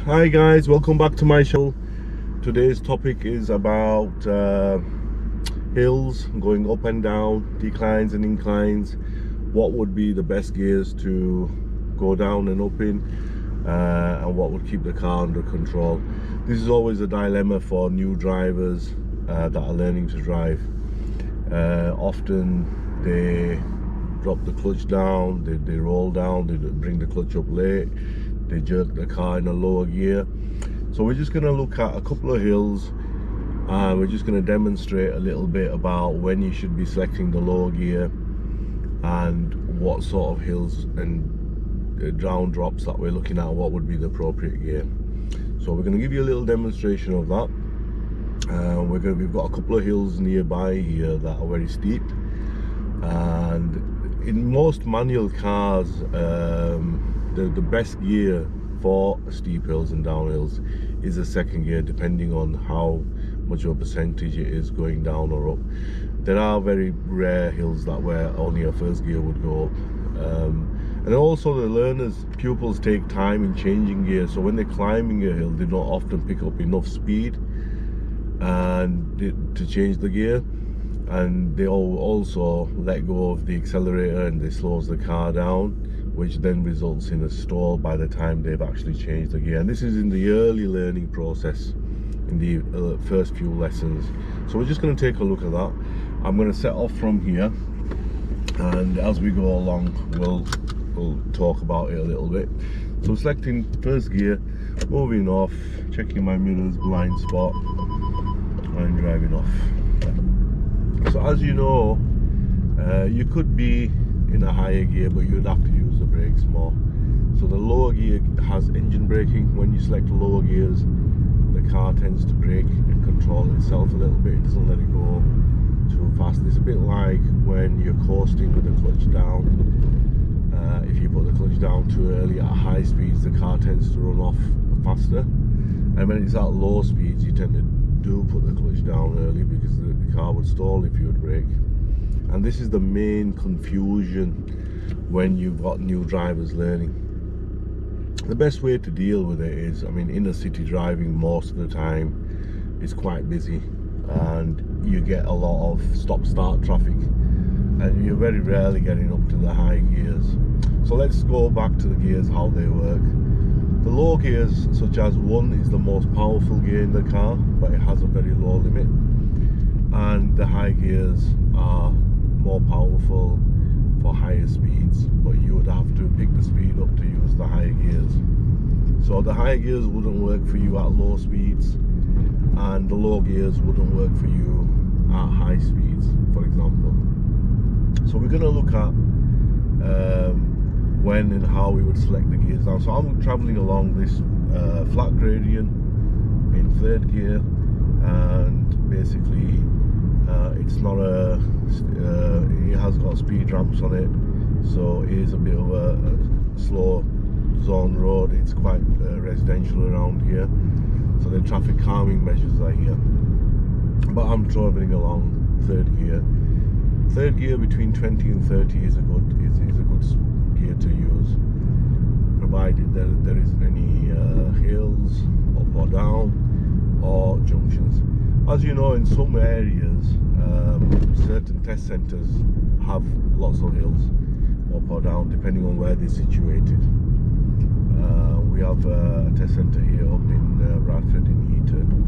Hi guys, welcome back to my show. Today's topic is about hills, going up and down, declines and inclines. What would be the best gears to go down and up in, and what would keep the car under control. This is always a dilemma for new drivers that are learning to drive. Often they drop the clutch down, they roll down, they bring the clutch up late, they jerk the car in a lower gear. So we're just going to look at a couple of hills and we're just going to demonstrate a little bit about when you should be selecting the lower gear and what sort of hills and down drops that we're looking at, what would be the appropriate gear. So we're going to give you a little demonstration of that. We've got a couple of hills nearby here that are very steep, and in most manual cars the best gear for steep hills and downhills is a second gear, depending on how much of a percentage it is going down or up. There are very rare hills that where only a first gear would go up, and also the learners, pupils take time in changing gear, so when they're climbing a hill they don't often pick up enough speed and to change the gear, and they also let go of the accelerator and they slows the car down, which then results in a stall by the time they've actually changed the gear. And this is in the early learning process, in the first few lessons. So we're just going to take a look at that. I'm going to set off from here, and as we go along we'll talk about it a little bit. So selecting first gear, moving off, checking my mirrors, blind spot, and driving off. So as you know, you could be in a higher gear, but you'd have to use the brakes more. So the lower gear has engine braking. When you select lower gears, the car tends to brake and control itself a little bit. It doesn't let it go too fast. It's a bit like when you're coasting with the clutch down. If you put the clutch down too early at high speeds, the car tends to run off faster. And when it's at low speeds, you tend to put the clutch down early, because the car would stall if you would brake. And this is the main confusion when you've got new drivers learning. The best way to deal with it is, I mean, inner city driving most of the time is quite busy and you get a lot of stop-start traffic, and you're very rarely getting up to the high gears. So let's go back to the gears, how they work. The low gears, such as 1, is the most powerful gear in the car, but it has a very low limit. And the high gears are more powerful for higher speeds, but you would have to pick the speed up to use the higher gears. So the high gears wouldn't work for you at low speeds, and the low gears wouldn't work for you at high speeds, for example. So we're going to look at when and how we would select the gears down. So I'm traveling along this flat gradient in third gear, and basically it's not it has got speed ramps on it, so it is a bit of a slow zone road. It's quite residential around here, so the traffic calming measures are here. But I'm traveling along third gear. Third gear between 20 and 30 is a good gear to use, provided that there isn't any hills up or down or junctions. As you know, in some areas certain test centres have lots of hills up or down, depending on where they're situated. We have a test centre here up in Bradford in Heaton,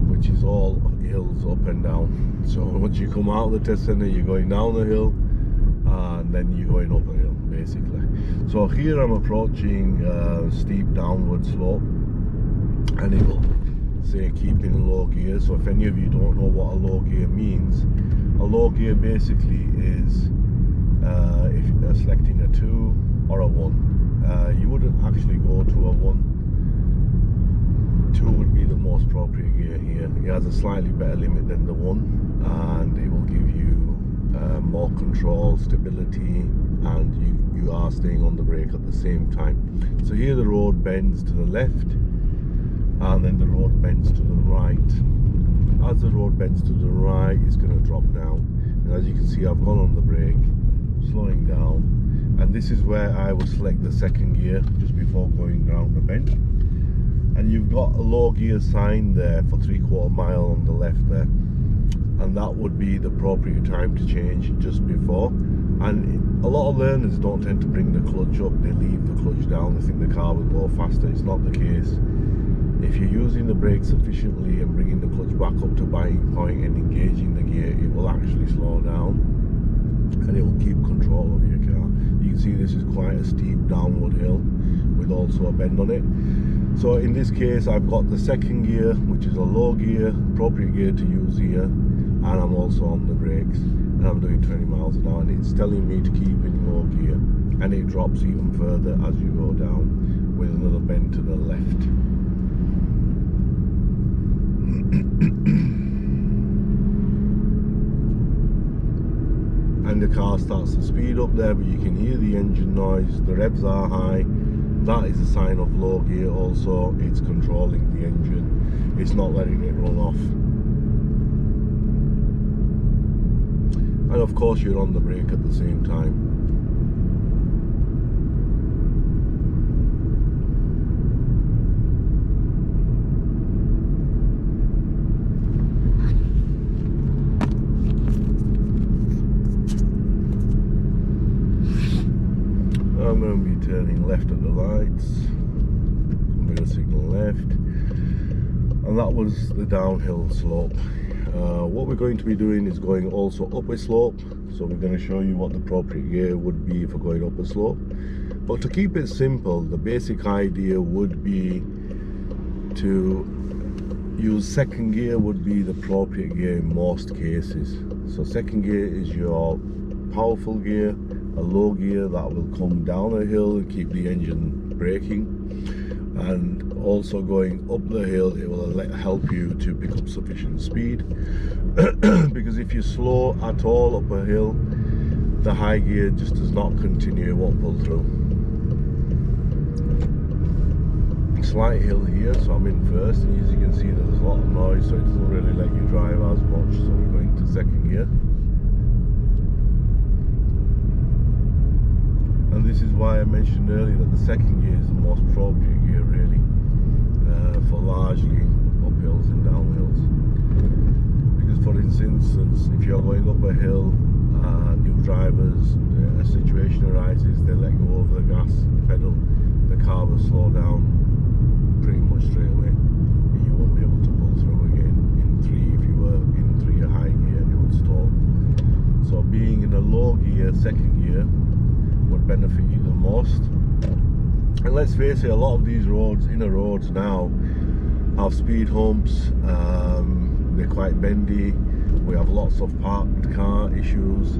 which is all hills up and down. So once you come out of the test centre, you're going down the hill and then you're going up a hill, basically. So here I'm approaching steep downward slope, and it will say keep in low gear. So if any of you don't know what a low gear means, a low gear basically is if you're selecting a 2 or a 1, you wouldn't actually go to a 1. 2 would be the most appropriate gear here. It has a slightly better limit than the 1, and it will give you more control, stability, and you are staying on the brake at the same time. So here the road bends to the left, and then the road bends to the right. As the road bends to the right, it's going to drop down, and as you can see, I've gone on the brake, slowing down, and this is where I will select the second gear just before going down the bend. and you've got a low gear sign there for 3/4 mile on the left there, and that would be the appropriate time to change just before. And a lot of learners don't tend to bring the clutch up, they leave the clutch down, they think the car will go faster. It's not the case. If you're using the brake sufficiently and bringing the clutch back up to biting point and engaging the gear, it will actually slow down and it will keep control of your car. You can see this is quite a steep downward hill with also a bend on it. So in this case I've got the second gear, which is a low gear, appropriate gear to use here, and I'm also on the brakes, and I'm doing 20 miles an hour, and it's telling me to keep in low gear, and it drops even further as you go down with another bend to the left. And the car starts to speed up there, but you can hear the engine noise, the revs are high. That is a sign of low gear also. It's controlling the engine, it's not letting it run off. And of course you're on the brake at the same time. I'm going to be turning left at the lights. I'm going to signal left. And that was the downhill slope. What we're going to be doing is going also up a slope. So we're going to show you what the appropriate gear would be for going up a slope. But to keep it simple, the basic idea would be to use second gear would be the appropriate gear in most cases. So second gear is your powerful gear, a low gear that will come down a hill and keep the engine braking, and also going up the hill it will help you to pick up sufficient speed. Because if you slow at all up a hill, the high gear just does not continue, it won't pull through. Slight hill here, so I'm in first, and as you can see there's a lot of noise, so it doesn't really let you drive as much, so we're going to second gear. And this is why I mentioned earlier that the second gear is the most appropriate gear really for largely uphills and downhills. Because for instance, if you're going up a hill, new drivers, a situation arises, they let go of the gas pedal, the car will slow down pretty much straight away, and you won't be able to pull through again in 3. If you were in 3 a high gear, it would stall. So being in a low gear, second gear, would benefit you the most. And let's face it, a lot of these roads, inner roads now, have speed humps, they're quite bendy, we have lots of parked car issues,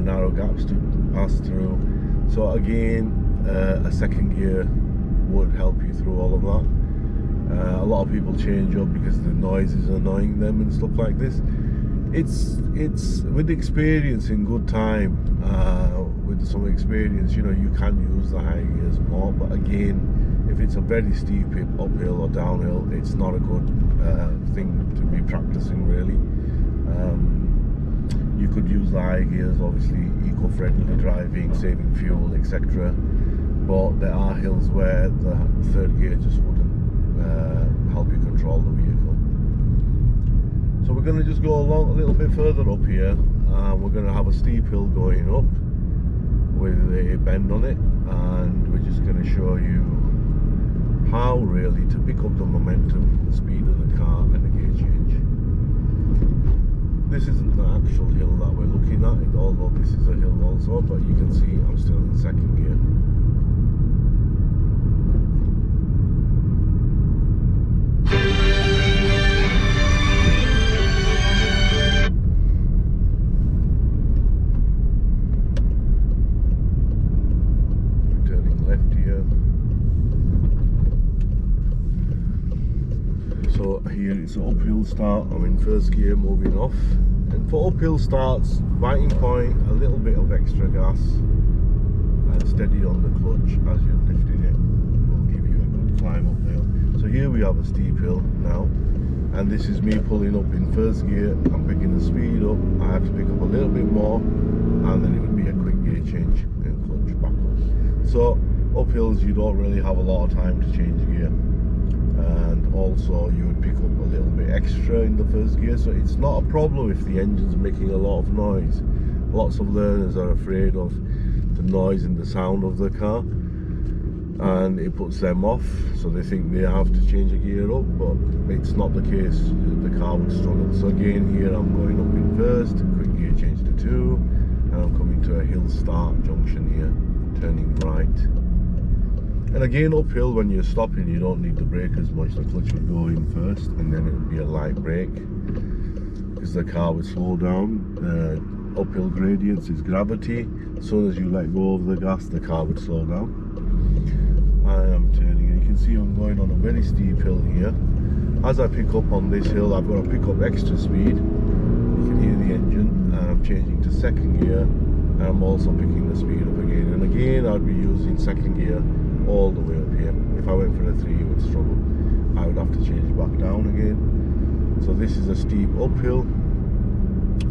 narrow gaps to pass through. So again, a second gear would help you through all of that. A lot of people change up because the noise is annoying them and stuff like this. It's with experience, in good time, with some experience, you know, you can use the high gears more. But again, if it's a very steep uphill or downhill, it's not a good thing to be practicing really. You could use the high gears, obviously eco-friendly driving, saving fuel, etc. But there are hills where the third gear just wouldn't help you control the vehicle. So we're going to just go along a little bit further up here. We're going to have a steep hill going up with a bend on it, and we're just going to show you how really to pick up the momentum, the speed of the car, and the gear change. This isn't the actual hill that we're looking at, although this is a hill also, but you can see I'm still in second gear. So here it's an uphill start, I'm in first gear moving off, and for uphill starts, biting point, a little bit of extra gas and steady on the clutch as you're lifting it will give you a good climb uphill. So here we have a steep hill now, and this is me pulling up in first gear. I'm picking the speed up, I have to pick up a little bit more, and then it would be a quick gear change and clutch back up. So uphills you don't really have a lot of time to change gear. also you would pick up a little bit extra in the first gear, so it's not a problem if the engine's making a lot of noise. Lots of learners are afraid of the noise and the sound of the car, and it puts them off, so they think they have to change a gear up, but it's not the case. The car would struggle. So again, here I'm going up in first, quick gear change to 2, and I'm coming to a hill start junction here, turning right. And again, uphill when you're stopping, you don't need to brake as much. The clutch would go in first, and then it would be a light brake, because the car would slow down. Uphill gradients is gravity. As soon as you let go of the gas, the car would slow down. I am turning, and you can see I'm going on a very steep hill here. As I pick up on this hill, I've got to pick up extra speed. You can hear the engine. I'm changing to second gear, and I'm also picking the speed up again. And again, I'd be using second gear all the way up here. If I went for a 3, it would struggle. I would have to change back down again. So this is a steep uphill.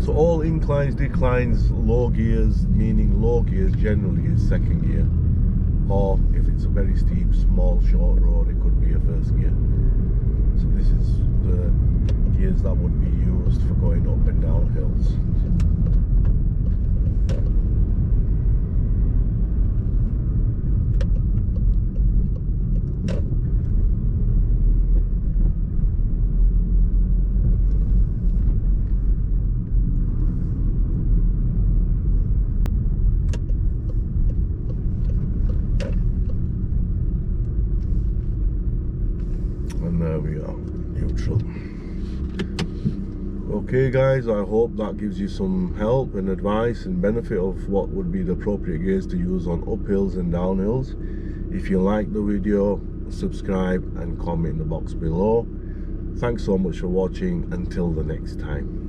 So all inclines, declines, low gears, meaning low gears generally is second gear. Or if it's a very steep, small, short road, it could be a first gear. So this is the gears that would be used for going up and down hills. And there we are, neutral. Okay guys, I hope that gives you some help and advice and benefit of what would be the appropriate gears to use on uphills and downhills. If you like the video, subscribe and comment in the box below. Thanks so much for watching. Until the next time.